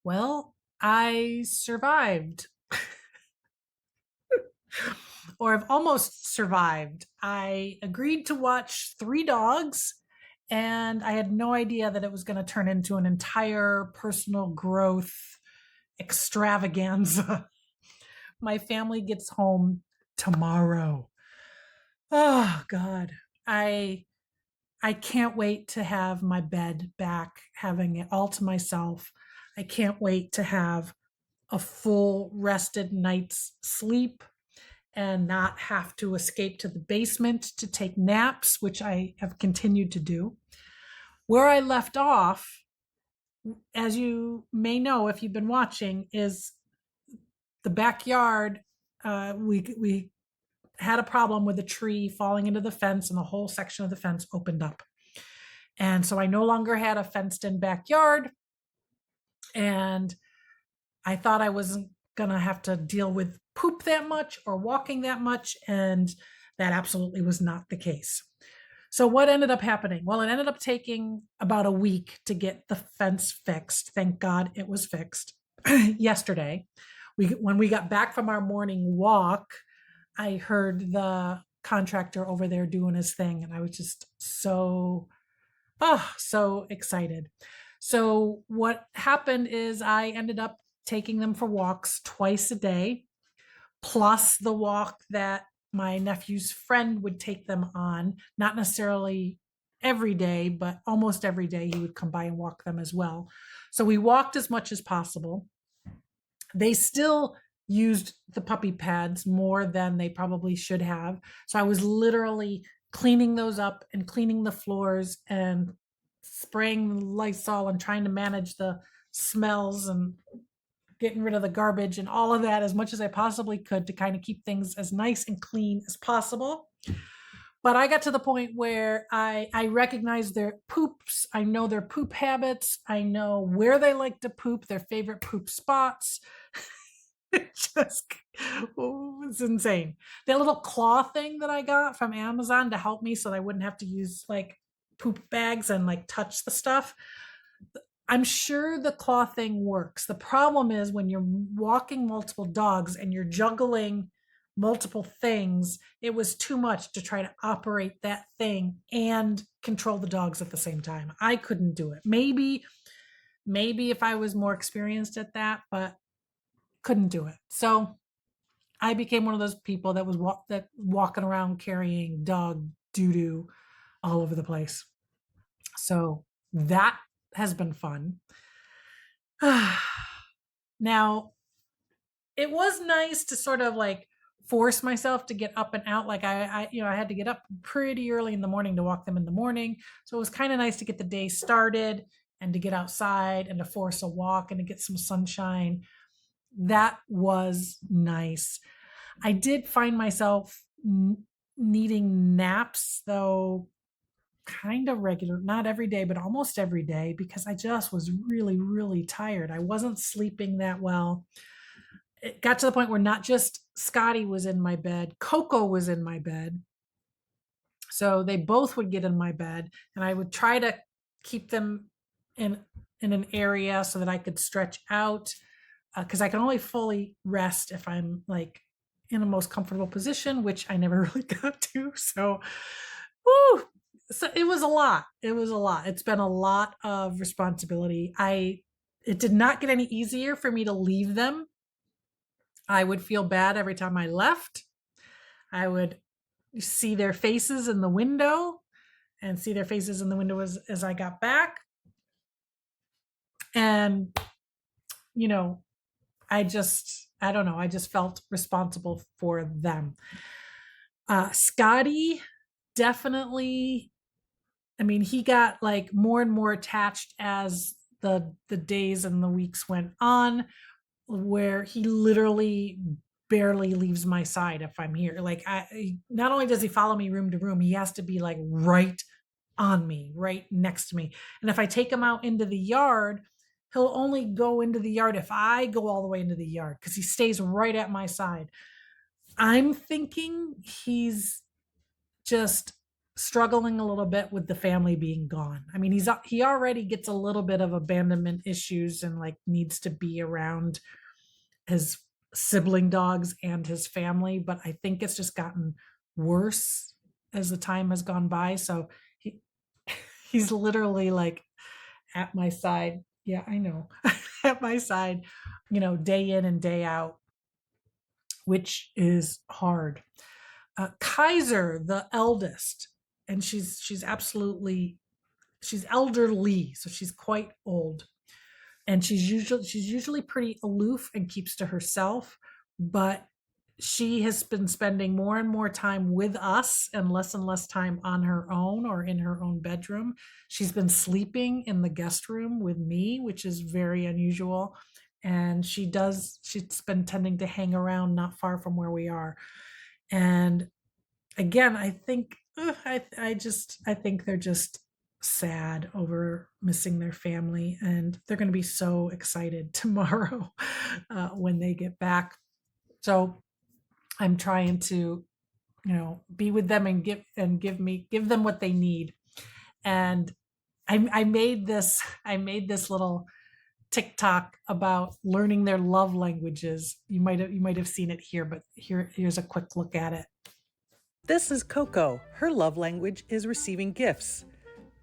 Well, I survived, or I've almost survived. I agreed to watch three dogs, and I had no idea that it was going to turn into an entire personal growth extravaganza. My family gets home tomorrow. Oh God. I I can't wait to have my bed back, having it all to myself. I can't wait to have a full rested night's sleep and not have to escape to the basement to take naps, which I have continued to do. Where I left off, as you may know if you've been watching, is the backyard. We had a problem with a tree falling into the fence, and the whole section of the fence opened up. And so I no longer had a fenced in backyard. And I thought I wasn't going to have to deal with poop that much or walking that much. And that absolutely was not the case. So, what ended up happening? Well, it ended up taking about a week to get the fence fixed. Thank God it was fixed yesterday. When we got back from our morning walk, I heard the contractor over there doing his thing, and I was just so excited. So what happened is I ended up taking them for walks twice a day, plus the walk that my nephew's friend would take them on, not necessarily every day, but almost every day he would come by and walk them as well. So we walked as much as possible. They still used the puppy pads more than they probably should have. So I was literally cleaning those up and cleaning the floors and spraying Lysol and trying to manage the smells and getting rid of the garbage and all of that as much as I possibly could to kind of keep things as nice and clean as possible. But I got to the point where I recognize their poops. I know their poop habits. I know where they like to poop, their favorite poop spots. It just was insane. That little claw thing that I got from Amazon to help me so that I wouldn't have to use like poop bags and like touch the stuff. I'm sure the claw thing works. The problem is when you're walking multiple dogs and you're juggling multiple things, it was too much to try to operate that thing and control the dogs at the same time. I couldn't do it. Maybe if I was more experienced at that, but couldn't do it. So I became one of those people that was walking around carrying dog doo doo all over the place. So that has been fun. Now, it was nice to sort of like force myself to get up and out. Like I had to get up pretty early in the morning to walk them in the morning. So it was kind of nice to get the day started and to get outside and to force a walk and to get some sunshine. That was nice. I did find myself needing naps, though kind of regular, not every day, but almost every day, because I just was really, really tired. I wasn't sleeping that well. It got to the point where not just Scotty was in my bed, Coco was in my bed. So they both would get in my bed, and I would try to keep them in an area so that I could stretch out, because I can only fully rest if I'm like in the most comfortable position, which I never really got to. So, woo, so it was a lot. It was a lot. It's been a lot of responsibility. It did not get any easier for me to leave them. I would feel bad every time I left. I would see their faces in the window and see their faces in the window as I got back. And, you know, I don't know, I just felt responsible for them. Scotty definitely, I mean, he got like more and more attached as the days and the weeks went on, where he literally barely leaves my side if I'm here. Like not only does he follow me room to room, he has to be like right on me, right next to me. And if I take him out into the yard, he'll only go into the yard if I go all the way into the yard, because he stays right at my side. I'm thinking he's just struggling a little bit with the family being gone. I mean, he already gets a little bit of abandonment issues and like needs to be around his sibling dogs and his family, but I think it's just gotten worse as the time has gone by. So he he's literally like at my side. Yeah, I know. At my side, day in and day out, which is hard. Kaiser, the eldest, and she's elderly, so she's quite old, and she's usually pretty aloof and keeps to herself, but she has been spending more and more time with us and less time on her own or in her own bedroom. She's been sleeping in the guest room with me, which is very unusual. And she's been tending to hang around not far from where we are. And again, I think I think they're just sad over missing their family, and they're going to be so excited tomorrow when they get back. So I'm trying to, be with them and give them what they need. And I made this little TikTok about learning their love languages. You might have seen it here, but here's a quick look at it. This is Coco. Her love language is receiving gifts.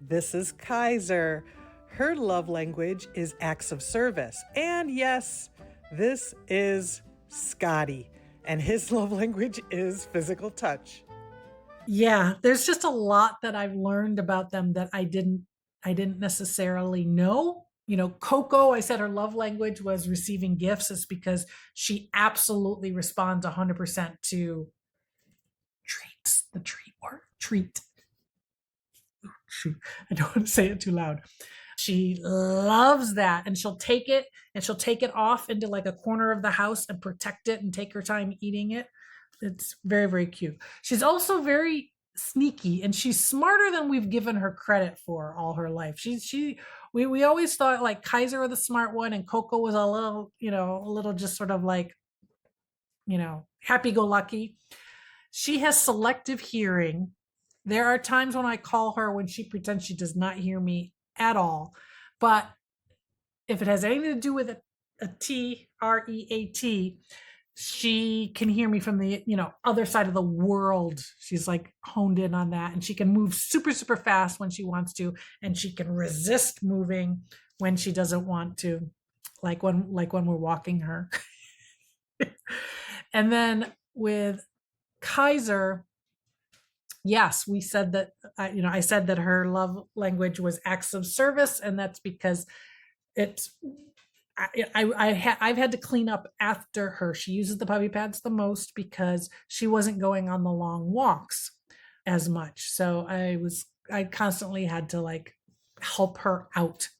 This is Kaiser. Her love language is acts of service. And yes, this is Scotty, and his love language is physical touch. Yeah, there's just a lot that I've learned about them that I didn't necessarily know. Coco, I said her love language was receiving gifts. It's because she absolutely responds 100% to treats, the treat word, treat. Shoot, I don't want to say it too loud. She loves that, and she'll take it off into like a corner of the house and protect it and take her time eating it. It's very, very cute. She's also very sneaky, and she's smarter than we've given her credit for all her life. We always thought like Kaiser was the smart one and Coco was a little just sort of like, happy go lucky. She has selective hearing. There are times when I call her when she pretends she does not hear me at all. But if it has anything to do with a TREAT, she can hear me from the other side of the world. She's like honed in on that, and she can move super, super fast when she wants to, and she can resist moving when she doesn't want to, like when we're walking her. And then with Kaiser, yes, we said that, I said that her love language was acts of service, and that's because it's, I've had to clean up after her. She uses the puppy pads the most because she wasn't going on the long walks as much. So I constantly had to like help her out.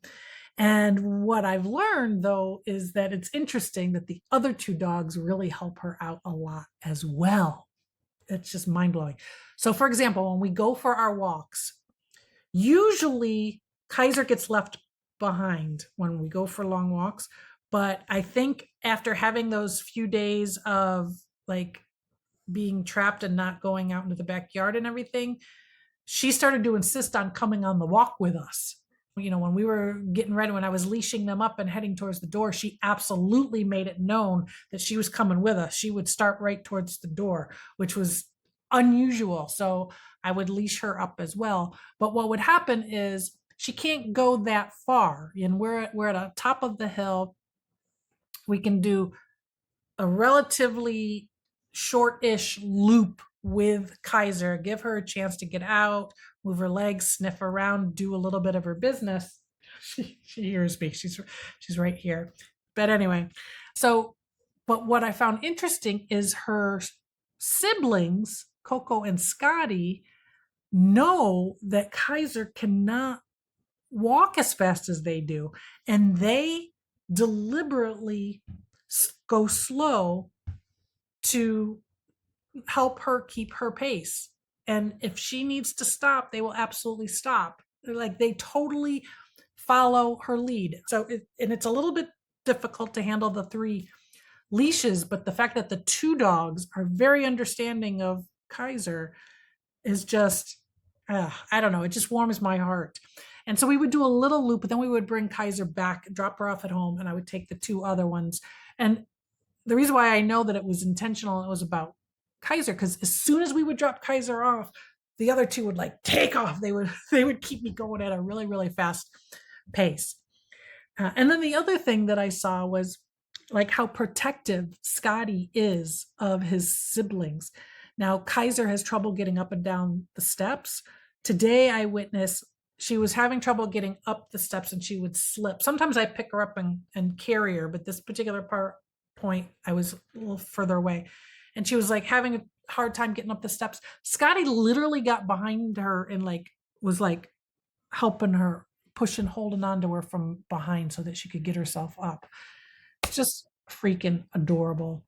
And what I've learned though is that it's interesting that the other two dogs really help her out a lot as well. It's just mind blowing. So for example, when we go for our walks, usually Kaiser gets left behind when we go for long walks. But I think after having those few days of like being trapped and not going out into the backyard and everything, she started to insist on coming on the walk with us. When we were getting ready, when I was leashing them up and heading towards the door, she absolutely made it known that she was coming with us. She would start right towards the door, which was unusual. So I would leash her up as well. But what would happen is she can't go that far. And we're at the top of the hill. We can do a relatively short-ish loop with Kaiser, give her a chance to get out, move her legs, sniff around, do a little bit of her business. She hears me. She's right here. But anyway, but what I found interesting is her siblings, Coco and Scotty, know that Kaiser cannot walk as fast as they do, and they deliberately go slow to help her keep her pace. And if she needs to stop, they will absolutely stop. They totally follow her lead. So it's a little bit difficult to handle the 3 leashes, but the fact that the 2 dogs are very understanding of Kaiser is just I don't know, it just warms my heart. And so we would do a little loop, but then we would bring Kaiser back, drop her off at home, and I would take the two other ones. And the reason why I know that it was intentional, it was about Kaiser, because as soon as we would drop Kaiser off, the other two would like take off. They would keep me going at a really, really fast pace. And then the other thing that I saw was like how protective Scotty is of his siblings. Now, Kaiser has trouble getting up and down the steps. Today, I witnessed she was having trouble getting up the steps and she would slip. Sometimes I pick her up and carry her, but this particular point, I was a little further away. And she was like having a hard time getting up the steps. Scotty literally got behind her and like was like helping her, pushing, holding on to her from behind so that she could get herself up. It's just freaking adorable.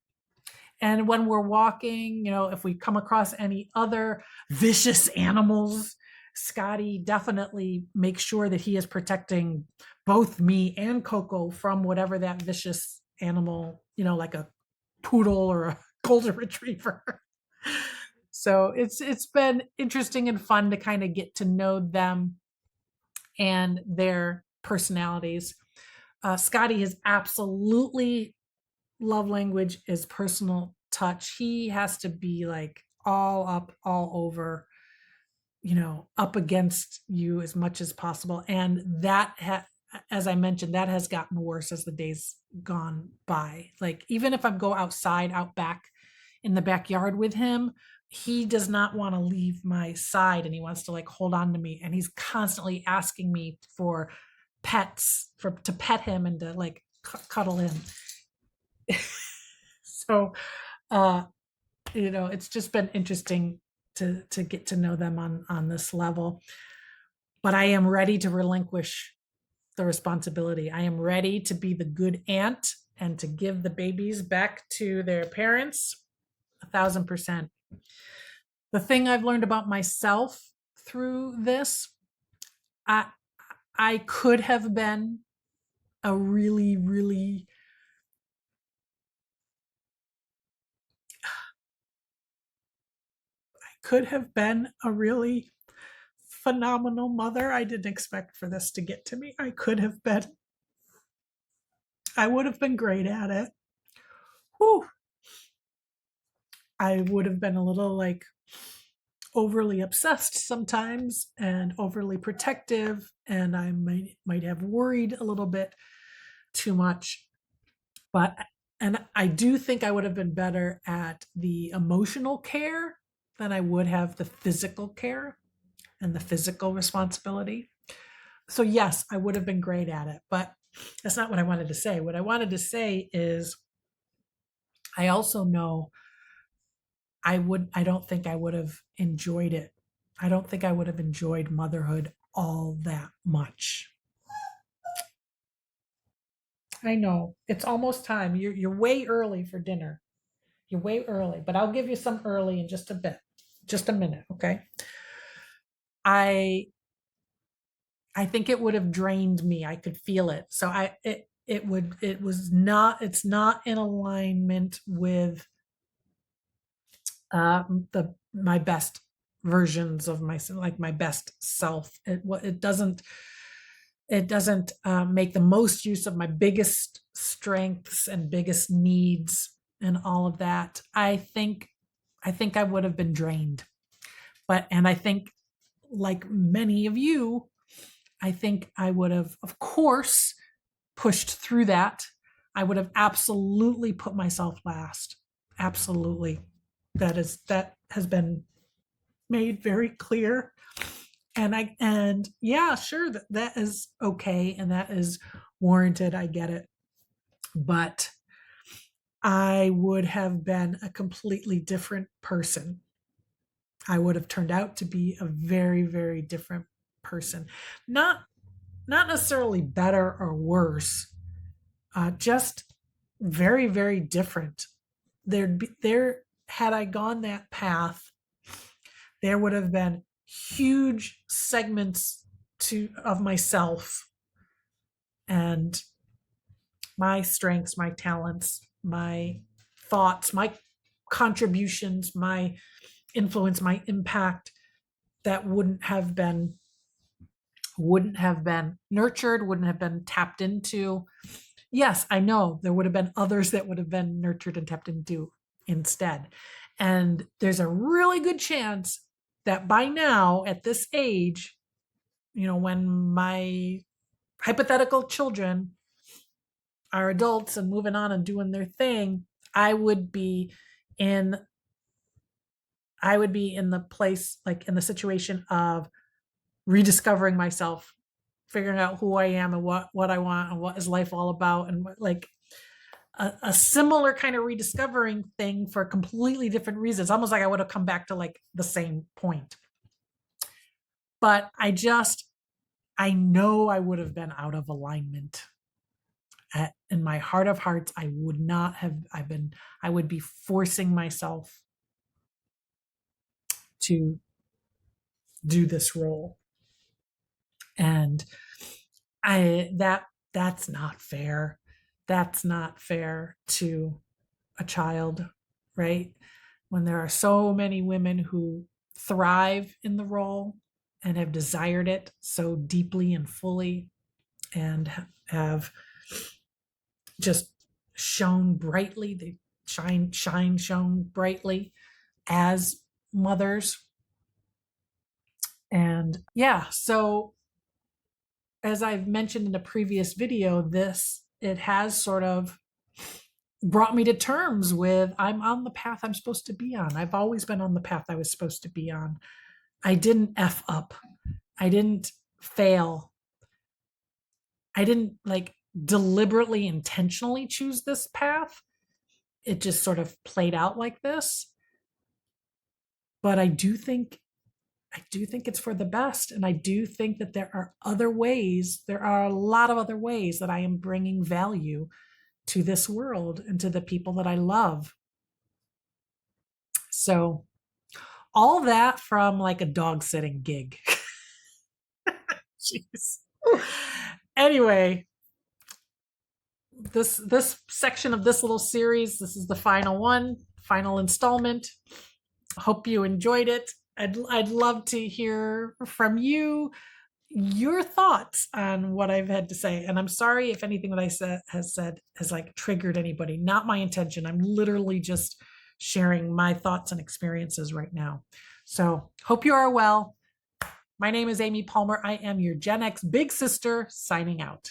And when we're walking, if we come across any other vicious animals, Scotty definitely makes sure that he is protecting both me and Coco from whatever that vicious animal, like a poodle or a golden retriever. So it's been interesting and fun to kind of get to know them and their personalities. Scotty is absolutely love language is personal touch. He has to be like all up, all over, up against you as much as possible. And that, as I mentioned, that has gotten worse as the days gone by. Like, even if I go outside, out back in the backyard with him, he does not want to leave my side and he wants to like hold on to me. And he's constantly asking me for pets, to pet him and to like cuddle him. So, it's just been interesting to get to know them on this level. But I am ready to relinquish the responsibility. I am ready to be the good aunt and to give the babies back to their parents 1,000%. The thing I've learned about myself through this, I could have been a really, really phenomenal mother. I didn't expect for this to get to me. I would have been great at it. Whew. I would have been a little like overly obsessed sometimes and overly protective, and I might have worried a little bit too much. And I do think I would have been better at the emotional care than I would have the physical care and the physical responsibility. So yes, I would have been great at it, but that's not what I wanted to say. What I wanted to say is I also know I don't think I would have enjoyed it. I don't think I would have enjoyed motherhood all that much. I know it's almost time. You're way early for dinner. You're way early, but I'll give you some early in just a bit, just a minute, okay? I think it would have drained me. I could feel it. So it's not in alignment with my best versions of myself, like my best self. It doesn't make the most use of my biggest strengths and biggest needs and all of that. I think I would have been drained. And I think, like many of you, I think I would have, of course, pushed through that. I would have absolutely put myself last. Absolutely. That has been made very clear. And yeah, sure, that is okay and that is warranted. I get it. But I would have been a completely different person. I would have turned out to be a very, very different person. Not necessarily better or worse, just very, very different. Had I gone that path, there would have been huge segments of myself and my strengths, my talents, my thoughts, my contributions, my influence, my impact that wouldn't have been nurtured, wouldn't have been tapped into. Yes, I know there would have been others that would have been nurtured and tapped into instead. And there's a really good chance that by now, at this age, when my hypothetical children are adults and moving on and doing their thing, I would be in the place, like in the situation of rediscovering myself, figuring out who I am and what I want and what is life all about, and like a similar kind of rediscovering thing for completely different reasons. Almost like I would have come back to like the same point. But I know I would have been out of alignment. In my heart of hearts, I would not have, I would be forcing myself to do this role. And that's not fair. That's not fair to a child, right? When there are so many women who thrive in the role and have desired it so deeply and fully, and have just shone brightly, they shone brightly as mothers. And yeah, so as I've mentioned in a previous video, it has sort of brought me to terms with, I'm on the path I'm supposed to be on. I've always been on the path I was supposed to be on. I didn't F up. I didn't fail. I didn't like deliberately, intentionally choose this path. It just sort of played out like this. But I do think it's for the best. And I do think that there are a lot of other ways that I am bringing value to this world and to the people that I love. So all that from like a dog sitting gig. Jeez. Anyway, this section of this little series, this is the final installment. Hope you enjoyed it. I'd love to hear from you, your thoughts on what I've had to say. And I'm sorry if anything that I said has like triggered anybody. Not my intention. I'm literally just sharing my thoughts and experiences right now. So hope you are well. My name is Amy Palmer. I am your Gen X big sister, signing out.